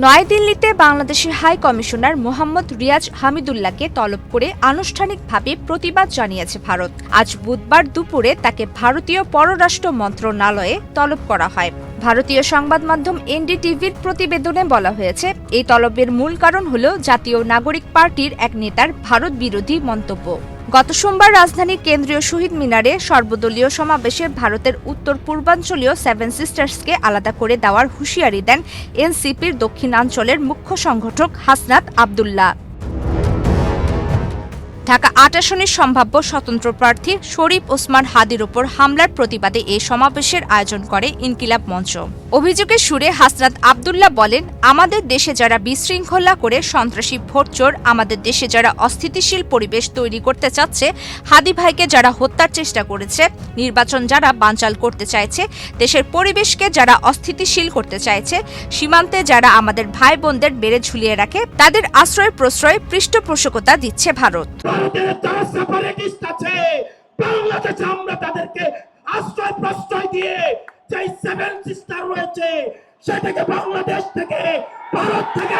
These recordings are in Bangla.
নয়াদিল্লিতে বাংলাদেশের হাই কমিশনার মোহাম্মদ রিয়াজ হামিদুল্লাহকে তলব করে আনুষ্ঠানিকভাবে প্রতিবাদ জানিয়েছে ভারত। আজ বুধবার দুপুরে তাকে ভারতীয় পররাষ্ট্র মন্ত্রণালয়ে তলব করা হয়। ভারতীয় সংবাদ মাধ্যম এনডিটিভির প্রতিবেদনে বলা হয়েছে, এই তলবের মূল কারণ হল জাতীয় নাগরিক পার্টির এক নেতার ভারত বিরোধী মন্তব্য। গত সোমবার রাজধানীর কেন্দ্রীয় শহীদ মিনারে সর্বদলীয় সমাবেশে ভারতের উত্তর পূর্বাঞ্চলীয় সেভেন সিস্টার্সকে আলাদা করে দেওয়ার হুঁশিয়ারি দেন এনসিপির দক্ষিণাঞ্চলের মুখ্য সংগঠক হাসনাত আবদুল্লাহ। ঢাকা ৮ আসনের সম্ভাব্য স্বতন্ত্র প্রার্থী শরীফ ওসমান হাদির ওপর হামলার প্রতিবাদে এই সমাবেশের আয়োজন করে ইনকিলাব মঞ্চ। অভিযোগের সুরে হাসনাত আবদুল্লাহ বলেন, আমাদের দেশে যারা বিশৃঙ্খলা করে সন্ত্রাসী ভোটচোর, আমাদের দেশে যারা অস্থিতিশীল পরিবেশ তৈরি করতে চাচ্ছে, হাদি ভাইকে যারা হত্যার চেষ্টা করেছে, নির্বাচন যারা বানচাল করতে চাইছে, দেশের পরিবেশকে যারা অস্থিতিশীল করতে চাইছে, সীমান্তে যারা আমাদের ভাই বোনদের বেড়ে ঝুলিয়ে রাখে, তাদের আশ্রয় প্রশ্রয় পৃষ্ঠপোষকতা দিচ্ছে ভারত। বাংলাদেশে আমরা তাদেরকে আশ্রয় প্রশ্রয় দিয়ে যে সেভেন সিস্টার রয়েছে সেটাকে বাংলাদেশ থেকে, ভারত থেকে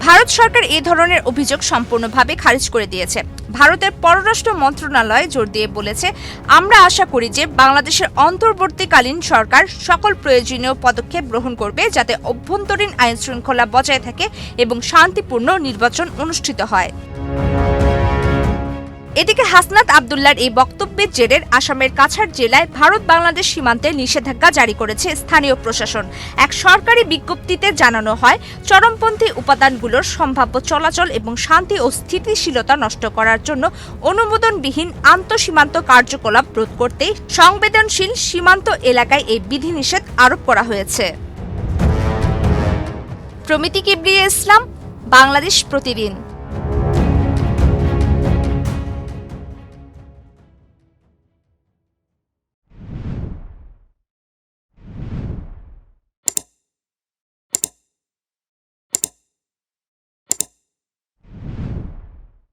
ভারত সরকার এই ধরনের অভিযোগ সম্পূর্ণভাবে খারিজ করে দিয়েছে। ভারতের পররাষ্ট্র মন্ত্রণালয় জোর দিয়ে বলেছে, আমরা আশা করি যে বাংলাদেশের অন্তর্বর্তীকালীন সরকার সকল প্রয়োজনীয় পদক্ষেপ গ্রহণ করবে যাতে অভ্যন্তরীণ আইন শৃঙ্খলা বজায় থাকে এবং শান্তিপূর্ণ নির্বাচন অনুষ্ঠিত হয়। এদিকে হাসনাত আবদুল্লাহর এই বক্তব্যের জেরে আসামের কাছাড় জেলায় ভারত বাংলাদেশ সীমান্তে নিষেধাজ্ঞা জারি করেছে স্থানীয় প্রশাসন। এক সরকারি বিজ্ঞপ্তিতে জানানো হয়, চরমপন্থী উপাদানগুলোর সম্ভাব্য চলাচল এবং শান্তি ও স্থিতিশীলতা নষ্ট করার জন্য অনুমোদনবিহীন আন্তঃসীমান্ত কার্যকলাপ রোধ করতে সংবেদনশীল সীমান্ত এলাকায় এই বিধিনিষেধ আরোপ করা হয়েছে। প্রমিতি কিবরিয়া ইসলাম, বাংলাদেশ প্রতিদিন।